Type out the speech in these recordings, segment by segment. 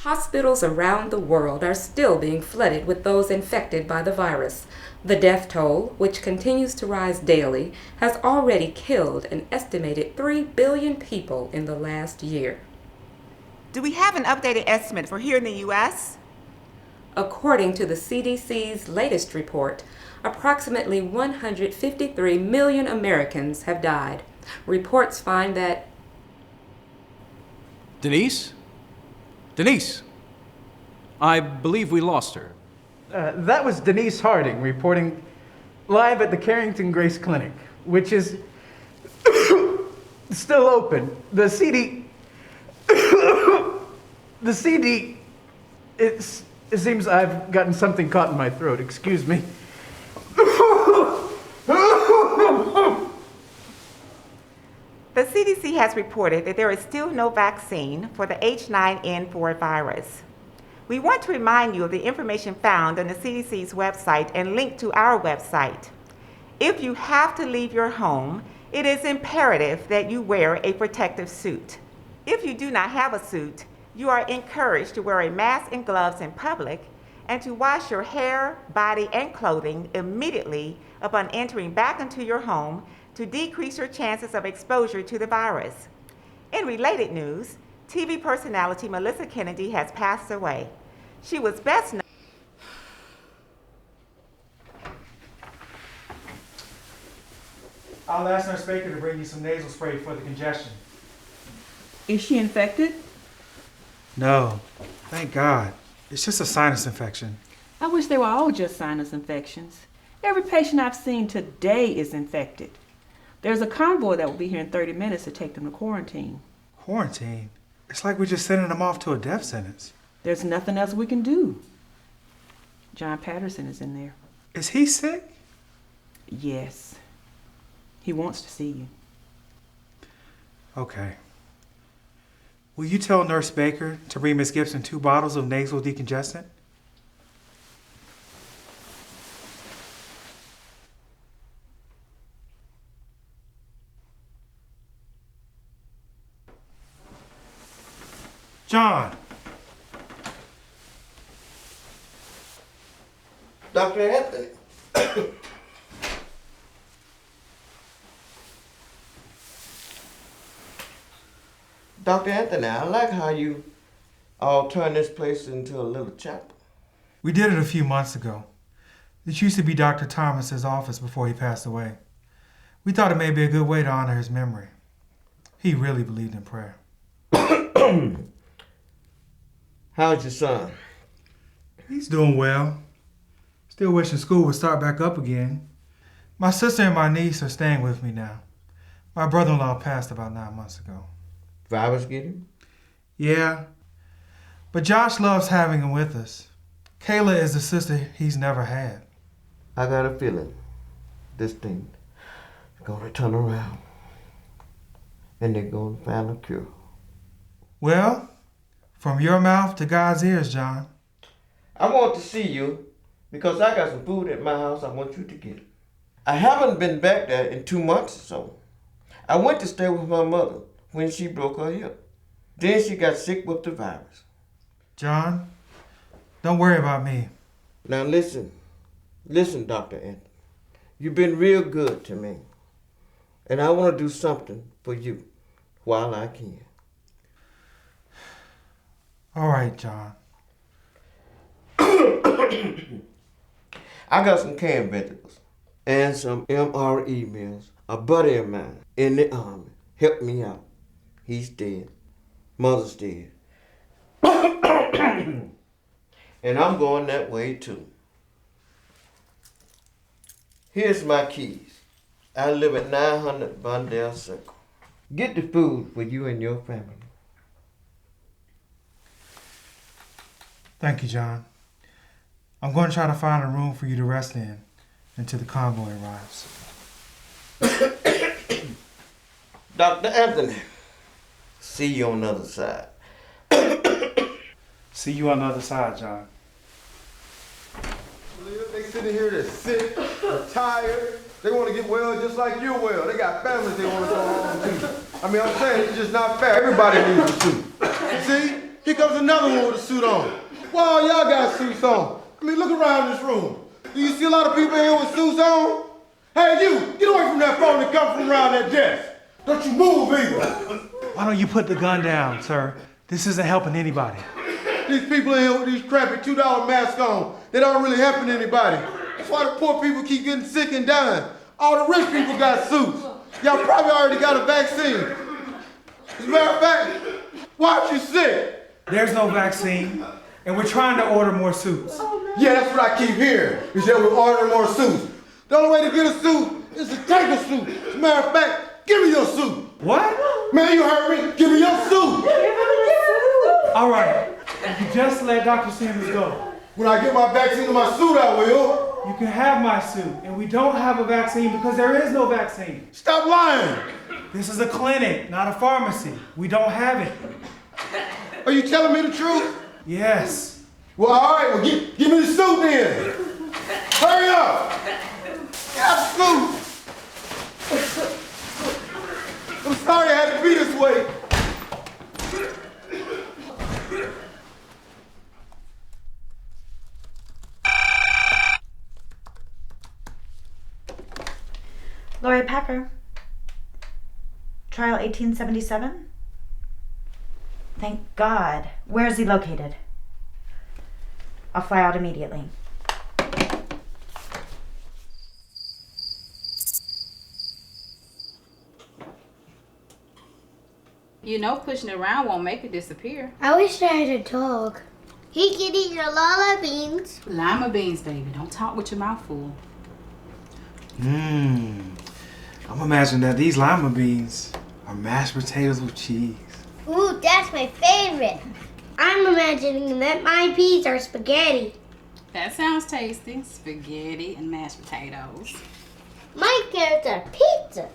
Hospitals around the world are still being flooded with those infected by the virus. The death toll, which continues to rise daily, has already killed an estimated 3 billion people in the last year. Do we have an updated estimate for here in the U.S.? According to the CDC's latest report, approximately 153 million Americans have died. Reports find that... Denise? Denise! I believe we lost her. That was Denise Harding reporting live at the Carrington Grace Clinic, which is still open. The CD, it seems I've gotten something caught in my throat. Excuse me. The CDC has reported that there is still no vaccine for the H9N4 virus. We want to remind you of the information found on the CDC's website and linked to our website. If you have to leave your home, it is imperative that you wear a protective suit. If you do not have a suit, you are encouraged to wear a mask and gloves in public and to wash your hair, body, and clothing immediately upon entering back into your home to decrease your chances of exposure to the virus. In related news, TV personality Melissa Kennedy has passed away. She was best known. I'll ask Nurse Baker to bring you some nasal spray for the congestion. Is she infected? No, thank God. It's just a sinus infection. I wish they were all just sinus infections. Every patient I've seen today is infected. There's a convoy that will be here in 30 minutes to take them to quarantine. Quarantine? It's like we're just sending them off to a death sentence. There's nothing else we can do. John Patterson is in there. Is he sick? Yes. He wants to see you. Okay. Will you tell Nurse Baker to bring Miss Gibson 2 bottles of nasal decongestant? John! Dr. Anthony. Dr. Anthony, I like how you all turned this place into a little chapel. We did it a few months ago. This used to be Dr. Thomas's office before he passed away. We thought it may be a good way to honor his memory. He really believed in prayer. How's your son? He's doing well. Still wishing school would start back up again. My sister and my niece are staying with me now. My brother-in-law passed about 9 months ago. Virus get him? Yeah, but Josh loves having him with us. Kayla is the sister he's never had. I got a feeling this thing is gonna turn around and they're gonna find a cure. Well, from your mouth to God's ears, John. I want to see you because I got some food at my house I want you to get. I haven't been back there in 2 months or so. I went to stay with my mother when she broke her hip. Then she got sick with the virus. John, don't worry about me. Now listen, Dr. Anthony. You've been real good to me. And I want to do something for you while I can. All right, John. I got some canned vegetables and some MRE meals. A buddy of mine in the Army helped me out. He's dead. Mother's dead. And I'm going that way too. Here's my keys. I live at 900 Bundell Circle. Get the food for you and your family. Thank you, John. I'm going to try to find a room for you to rest in until the convoy arrives. Dr. Anthony, see you on the other side. See you on the other side, John. They sitting here, they're sick, they're tired. They want to get well just like you're well. They got families they want to go home to. I mean, I'm saying it's just not fair. Everybody needs a suit. See? Here comes another one with a suit on. Why all y'all got suits on? I mean, look around this room. Do you see a lot of people here with suits on? Hey, you, get away from that phone that comes from around that desk. Don't you move either. Why don't you put the gun down, sir? This isn't helping anybody. These people in here with these crappy $2 masks on, they don't really helping anybody. That's why the poor people keep getting sick and dying. All the rich people got suits. Y'all probably already got a vaccine. As a matter of fact, why aren't you sick? There's no vaccine, and we're trying to order more suits. Yeah, that's what I keep hearing, is that we're ordering more suits. The only way to get a suit is to take a suit. As a matter of fact, give me your suit. What? Man, you heard me. Give me your suit. All right, if you just let Dr. Sanders go. When I get my vaccine in my suit, I will. You can have my suit, and we don't have a vaccine because there is no vaccine. Stop lying. This is a clinic, not a pharmacy. We don't have it. Are you telling me the truth? Yes. Well, all right, well, give me the suit then. Hurry up. Get out the suit. I'm sorry I had to be this way. Lori Packer. Trial 1877? Thank God. Where is he located? I'll fly out immediately. You know pushing it around won't make it disappear. I wish I had a dog. He can eat your lima beans. Lima beans, baby. Don't talk with your mouth full. I'm imagining that these lima beans are mashed potatoes with cheese. Ooh, that's my favorite. I'm imagining that my peas are spaghetti. That sounds tasty. Spaghetti and mashed potatoes. My carrots are pizza.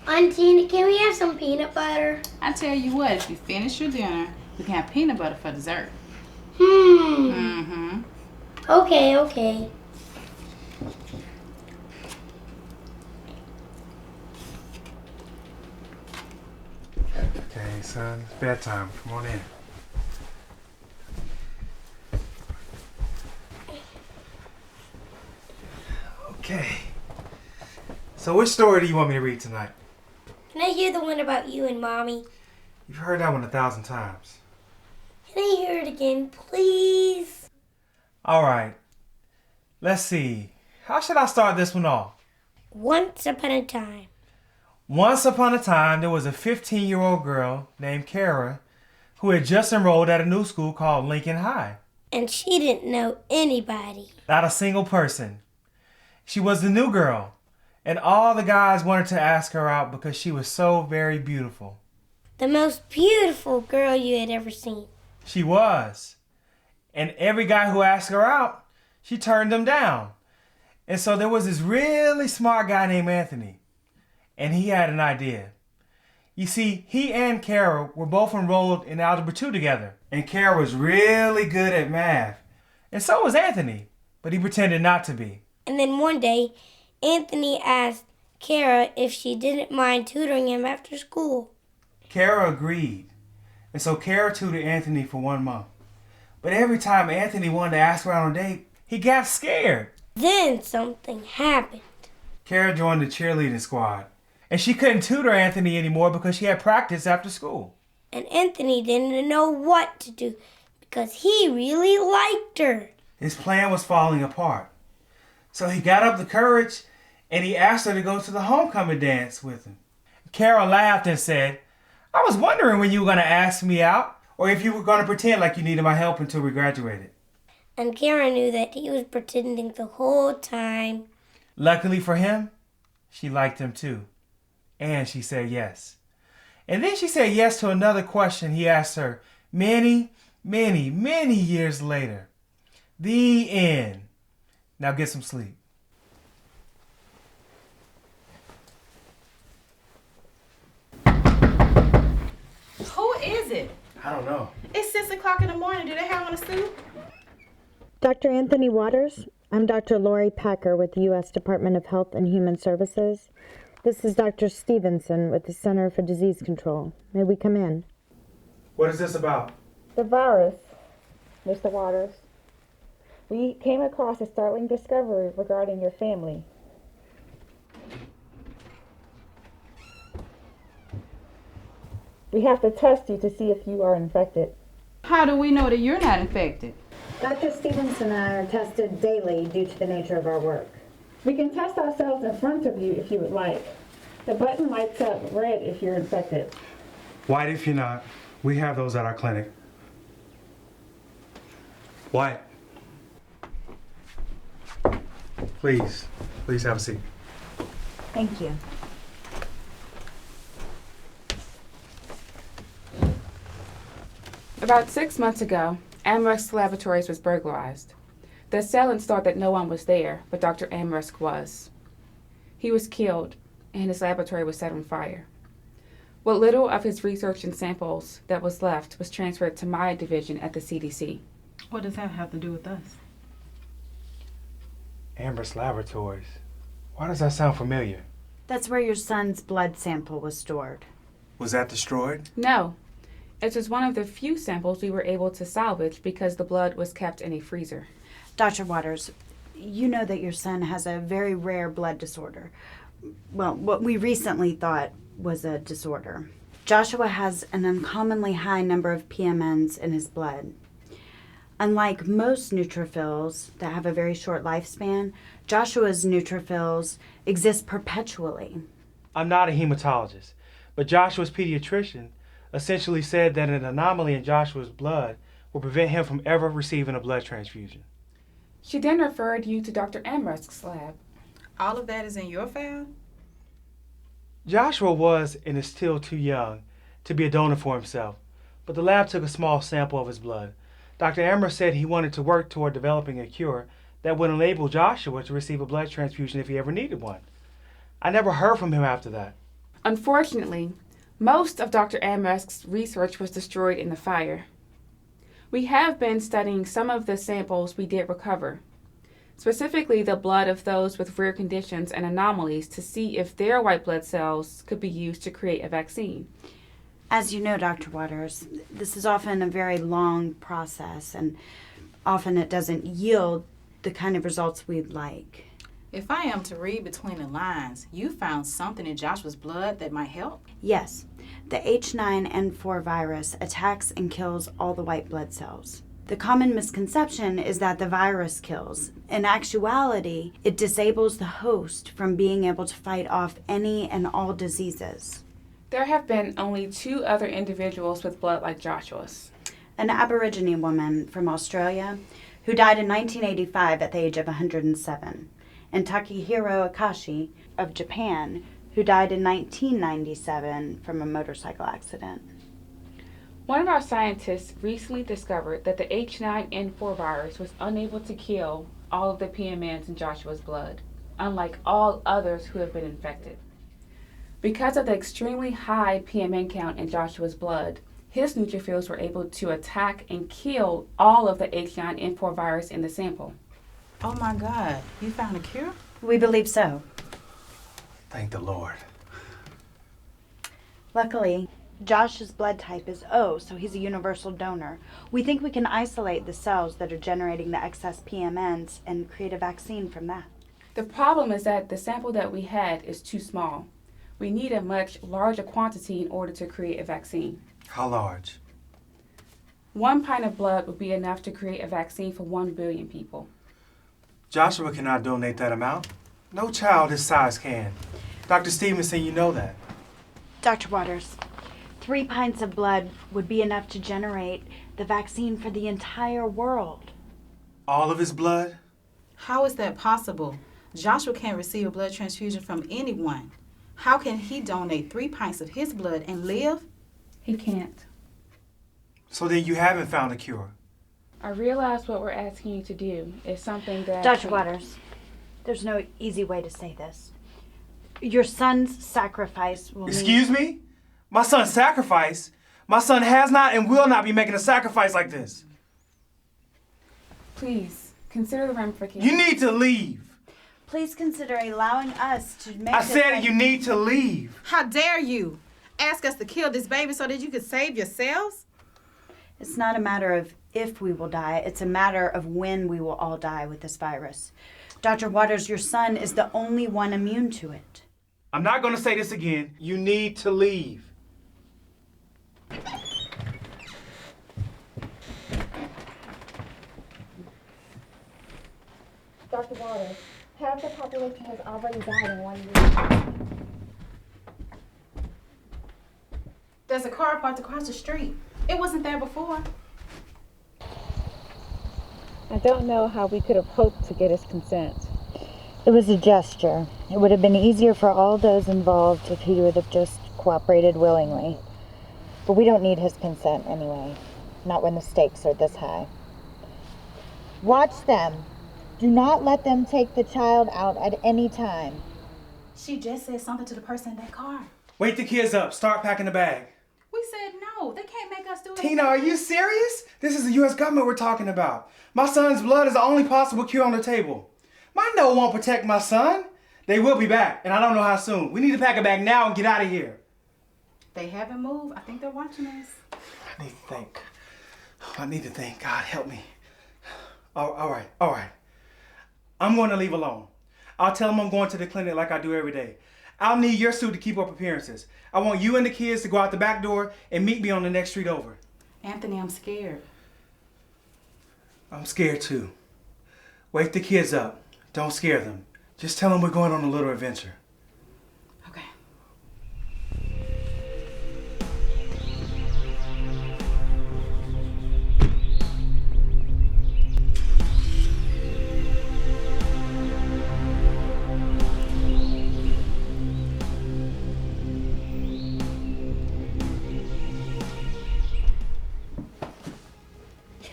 Auntie, can we have some peanut butter? I tell you what, if you finish your dinner, we can have peanut butter for dessert. Okay, okay. Okay, son, it's bedtime. Come on in. Okay. So which story do you want me to read tonight? Can I hear the one about you and Mommy? You've heard that one 1,000 times. Can I hear it again, please? All right. Let's see. How should I start this one off? Once upon a time. Once upon a time, there was a 15-year-old girl named Kara who had just enrolled at a new school called Lincoln High. And she didn't know anybody. Not a single person. She was the new girl, and all the guys wanted to ask her out because she was so very beautiful. The most beautiful girl you had ever seen. She was. And every guy who asked her out, she turned them down. And so there was this really smart guy named Anthony. And he had an idea. You see, he and Kara were both enrolled in Algebra 2 together. And Kara was really good at math. And so was Anthony, but he pretended not to be. And then one day, Anthony asked Kara if she didn't mind tutoring him after school. Kara agreed. And so Kara tutored Anthony for 1 month. But every time Anthony wanted to ask her out on a date, he got scared. Then something happened. Kara joined the cheerleading squad. And she couldn't tutor Anthony anymore because she had practice after school. And Anthony didn't know what to do because he really liked her. His plan was falling apart. So he got up the courage and he asked her to go to the homecoming dance with him. Kara laughed and said, I was wondering when you were going to ask me out or if you were going to pretend like you needed my help until we graduated. And Kara knew that he was pretending the whole time. Luckily for him, she liked him too. And she said yes. And then she said yes to another question he asked her many, many, many years later. The end. Now get some sleep. Who is it? I don't know. It's 6 o'clock in the morning. Do they have on a suit? Dr. Anthony Waters. I'm Dr. Lori Packer with the U.S. Department of Health and Human Services. This is Dr. Stevenson with the Center for Disease Control. May we come in? What is this about? The virus, Mr. Waters. We came across a startling discovery regarding your family. We have to test you to see if you are infected. How do we know that you're not infected? Dr. Stevenson and I are tested daily due to the nature of our work. We can test ourselves in front of you if you would like. The button lights up red if you're infected. White if you're not. We have those at our clinic. White. Please have a seat. Thank you. About 6 months ago, Amherst Laboratories was burglarized. The assailants thought that no one was there, but Dr. Amherst was. He was killed, and his laboratory was set on fire. What little of his research and samples that was left was transferred to my division at the CDC. What does that have to do with us? Amherst Laboratories. Why does that sound familiar? That's where your son's blood sample was stored. Was that destroyed? No. It was one of the few samples we were able to salvage because the blood was kept in a freezer. Dr. Waters, you know that your son has a very rare blood disorder. Well, what we recently thought was a disorder. Joshua has an uncommonly high number of PMNs in his blood. Unlike most neutrophils that have a very short lifespan, Joshua's neutrophils exist perpetually. I'm not a hematologist, but Joshua's pediatrician essentially said that an anomaly in Joshua's blood will prevent him from ever receiving a blood transfusion. She then referred you to Dr. Amherst's lab. All of that is in your file? Joshua was and is still too young to be a donor for himself, but the lab took a small sample of his blood. Dr. Amherst said he wanted to work toward developing a cure that would enable Joshua to receive a blood transfusion if he ever needed one. I never heard from him after that. Unfortunately, most of Dr. Amherst's research was destroyed in the fire. We have been studying some of the samples we did recover, specifically the blood of those with rare conditions and anomalies, to see if their white blood cells could be used to create a vaccine. As you know, Dr. Waters, this is often a very long process, and often it doesn't yield the kind of results we'd like. If I am to read between the lines, you found something in Joshua's blood that might help? Yes, the H9N4 virus attacks and kills all the white blood cells. The common misconception is that the virus kills. In actuality, it disables the host from being able to fight off any and all diseases. There have been only 2 other individuals with blood like Joshua's. An Aborigine woman from Australia who died in 1985 at the age of 107, and Takehiro Akashi of Japan, who died in 1997 from a motorcycle accident. One of our scientists recently discovered that the H9N4 virus was unable to kill all of the PMNs in Joshua's blood, unlike all others who have been infected. Because of the extremely high PMN count in Joshua's blood, his neutrophils were able to attack and kill all of the H9N4 virus in the sample. Oh my God, you found a cure? We believe so. Thank the Lord. Luckily, Josh's blood type is O, so he's a universal donor. We think we can isolate the cells that are generating the excess PMNs and create a vaccine from that. The problem is that the sample that we had is too small. We need a much larger quantity in order to create a vaccine. How large? 1 pint of blood would be enough to create a vaccine for 1 billion people. Joshua cannot donate that amount. No child his size can. Dr. Stevenson, you know that. Dr. Waters, 3 pints of blood would be enough to generate the vaccine for the entire world. All of his blood? How is that possible? Joshua can't receive a blood transfusion from anyone. How can he donate 3 pints of his blood and live? He can't. So then you haven't found a cure. I realize what we're asking you to do is something that... Dr. Waters, there's no easy way to say this. Your son's sacrifice will Excuse me? My son's sacrifice? My son has not and will not be making a sacrifice like this. Please, consider the ramifications. You need to leave. Please consider allowing us to make I said you need to leave. How dare you ask us to kill this baby so that you could save yourselves? It's not a matter of if we will die, it's a matter of when we will all die with this virus. Dr. Waters, your son is the only one immune to it. I'm not going to say this again. You need to leave. Dr. Waters, half the population has already died in 1 year. There's a car parked across the street. It wasn't there before. I don't know how we could have hoped to get his consent. It was a gesture. It would have been easier for all those involved if he would have just cooperated willingly. But we don't need his consent anyway. Not when the stakes are this high. Watch them. Do not let them take the child out at any time. She just said something to the person in that car. Wake the kids up. Start packing the bag. We said no. They can't make us do it. Tina, are you serious? This is the U.S. government we're talking about. My son's blood is the only possible cure on the table. My no won't protect my son. They will be back, and I don't know how soon. We need to pack a bag now and get out of here. They haven't moved. I think they're watching us. I need to think. God, help me. All right. I'm going to leave alone. I'll tell them I'm going to the clinic like I do every day. I'll need your suit to keep up appearances. I want you and the kids to go out the back door and meet me on the next street over. Anthony, I'm scared. I'm scared too. Wake the kids up. Don't scare them. Just tell them we're going on a little adventure. Okay.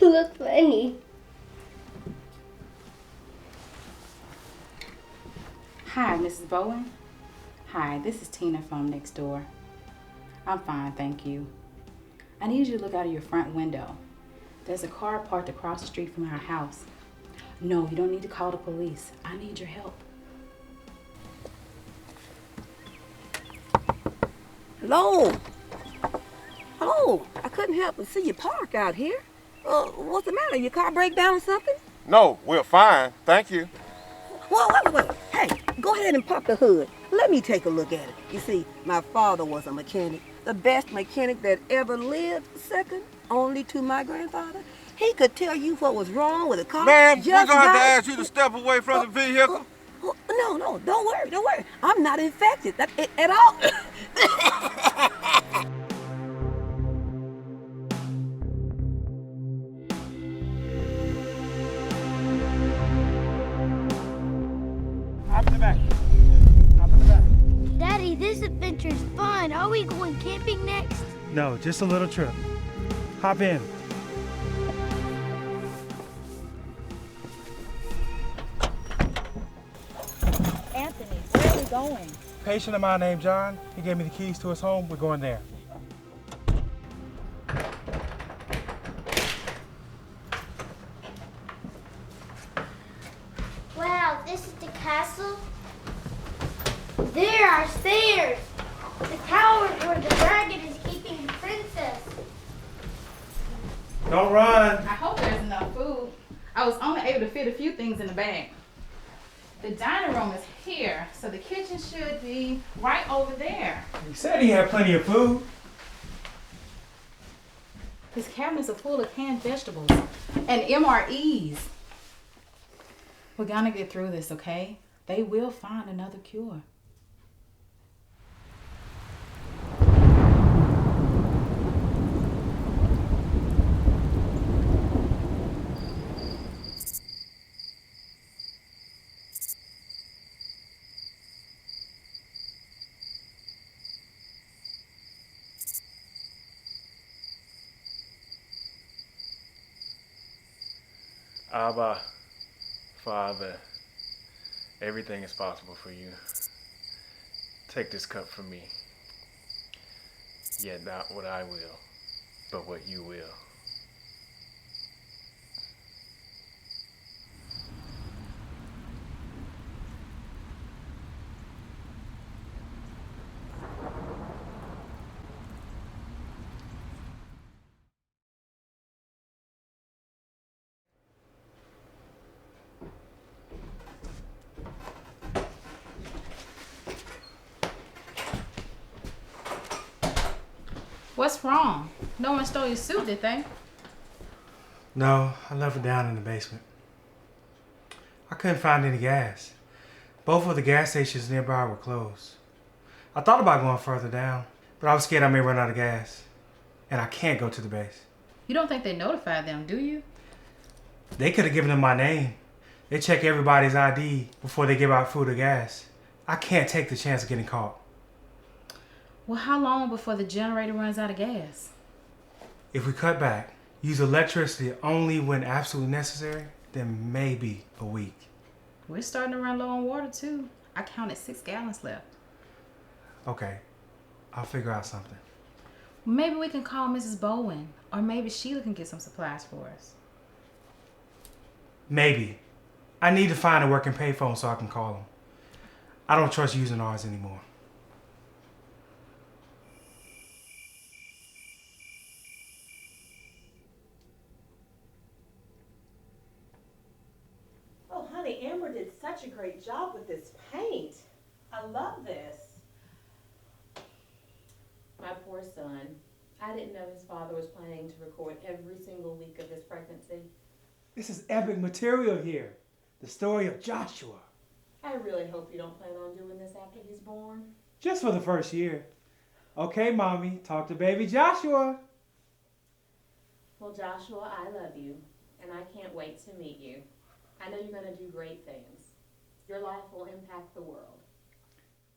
You look funny. Hi, Mrs. Bowen. Hi, this is Tina from next door. I'm fine, thank you. I need you to look out of your front window. There's a car parked across the street from our house. No, you don't need to call the police. I need your help. Hello. Hello. I couldn't help but see you park out here. What's the matter? Your car break down or something? No, we're fine. Thank you. Whoa, wait. Hey, go ahead and pop the hood. Let me take a look at it. You see, my father was a mechanic, the best mechanic that ever lived, second only to my grandfather. He could tell you what was wrong with a car. Ma'am, we're going to have to ask you to step away from the vehicle. No, don't worry. I'm not infected at all. Daddy, this adventure's fun. Are we going camping next? No, just a little trip. Hop in. Anthony, where are we going? Patient of mine named John. He gave me the keys to his home. We're going there. Wow, this is the castle. There are stairs. The towers where the dragon is keeping the princess. Don't run. I hope there's enough food. I was only able to fit a few things in the bag. The dining room is here, so the kitchen should be right over there. He said he had plenty of food. His cabinets are full of canned vegetables and MREs. We're gonna get through this, okay? They will find another cure. Abba, Father, everything is possible for you. Take this cup from me. Yet not what I will, but what you will. What's wrong? No one stole your suit, did they? No, I left it down in the basement. I couldn't find any gas. Both of the gas stations nearby were closed. I thought about going further down, but I was scared I may run out of gas. And I can't go to the base. You don't think they notified them, do you? They could have given them my name. They check everybody's ID before they give out food or gas. I can't take the chance of getting caught. Well, how long before the generator runs out of gas? If we cut back, use electricity only when absolutely necessary, then maybe a week. We're starting to run low on water, too. I counted 6 gallons left. Okay, I'll figure out something. Maybe we can call Mrs. Bowen, or maybe Sheila can get some supplies for us. Maybe. I need to find a working payphone so I can call them. I don't trust using ours anymore. Oh, honey, Amber did such a great job with this paint. I love this. My poor son. I didn't know his father was planning to record every single week of his pregnancy. This is epic material here. The story of Joshua. I really hope you don't plan on doing this after he's born. Just for the first year. Okay, Mommy, talk to baby Joshua. Well, Joshua, I love you, and I can't wait to meet you. I know you're going to do great things. Your life will impact the world.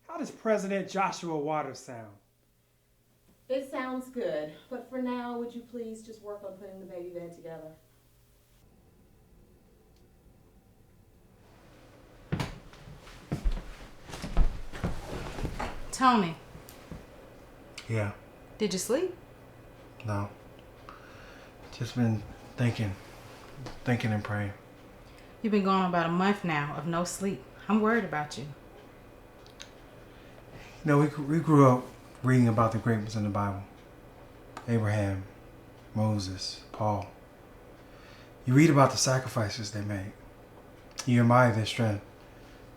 How does President Joshua Waters sound? It sounds good, but for now, would you please just work on putting the baby bed together? Tony. Yeah. Did you sleep? No. Just been thinking and praying. You've been gone about a month now of no sleep. I'm worried about you. You know, we grew up reading about the great ones in the Bible. Abraham, Moses, Paul. You read about the sacrifices they made. You admire their strength,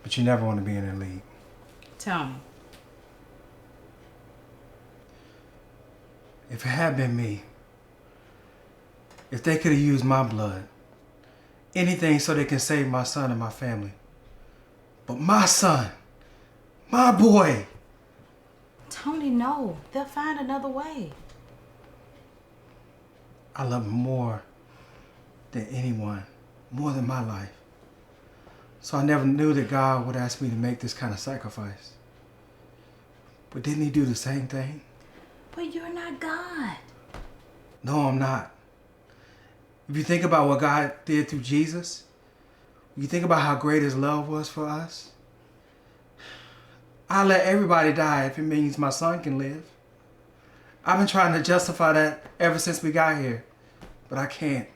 but you never want to be in their league. Tell me. If it had been me, if they could have used my blood, anything so they can save my son and my family. But my son, my boy. Tony, no. They'll find another way. I love him more than anyone, more than my life. So I never knew that God would ask me to make this kind of sacrifice. But didn't he do the same thing? But you're not God. No, I'm not. If you think about what God did through Jesus, you think about how great his love was for us, I'll let everybody die if it means my son can live. I've been trying to justify that ever since we got here, but I can't.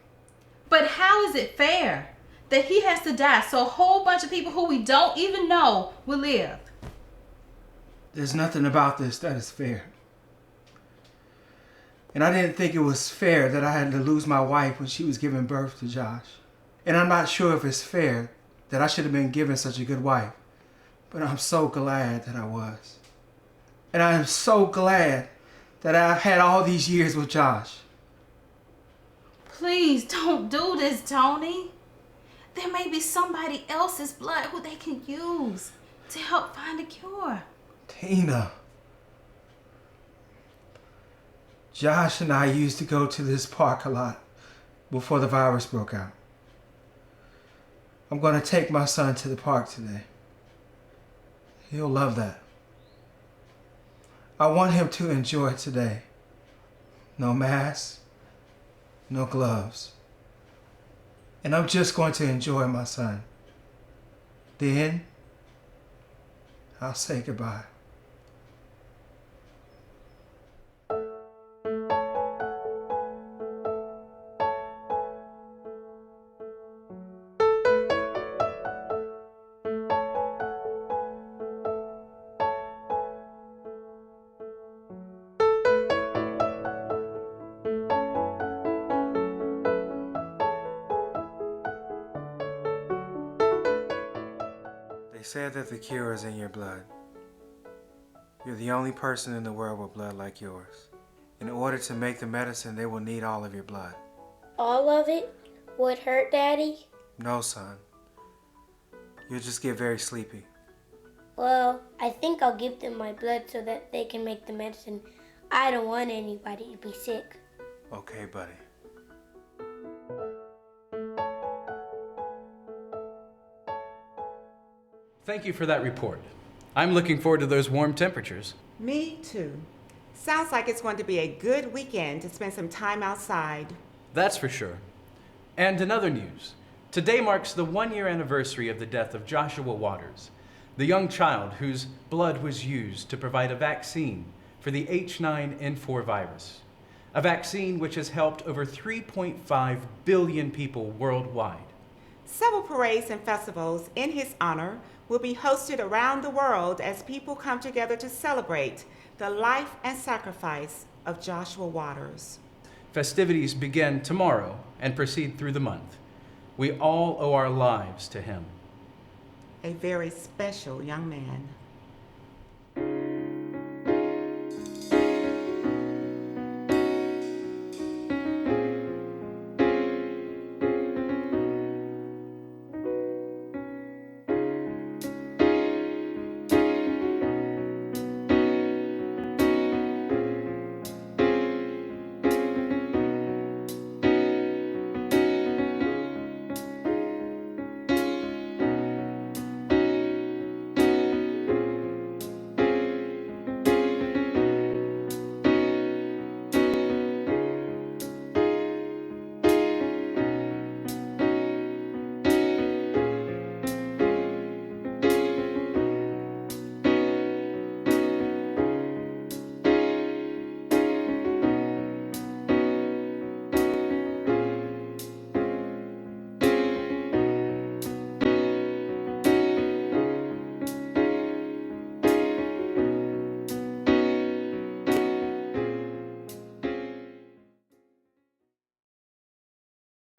But how is it fair that he has to die so a whole bunch of people who we don't even know will live? There's nothing about this that is fair. And I didn't think it was fair that I had to lose my wife when she was giving birth to Josh. And I'm not sure if it's fair that I should have been given such a good wife. But I'm so glad that I was. And I am so glad that I had all these years with Josh. Please don't do this, Tony. There may be somebody else's blood who they can use to help find a cure. Tina. Josh and I used to go to this park a lot before the virus broke out. I'm going to take my son to the park today. He'll love that. I want him to enjoy today. No mask, no gloves. And I'm just going to enjoy my son. Then, I'll say goodbye. They said that the cure is in your blood. You're the only person in the world with blood like yours. In order to make the medicine, they will need all of your blood. All of it? Would hurt, Daddy? No, son. You'll just get very sleepy. Well, I think I'll give them my blood so that they can make the medicine. I don't want anybody to be sick. Okay, buddy. Thank you for that report. I'm looking forward to those warm temperatures. Me too. Sounds like it's going to be a good weekend to spend some time outside. That's for sure. And in other news, today marks the 1-year anniversary of the death of Joshua Waters, the young child whose blood was used to provide a vaccine for the H9N4 virus, a vaccine which has helped over 3.5 billion people worldwide. Several parades and festivals in his honor will be hosted around the world as people come together to celebrate the life and sacrifice of Joshua Waters. Festivities begin tomorrow and proceed through the month. We all owe our lives to him. A very special young man.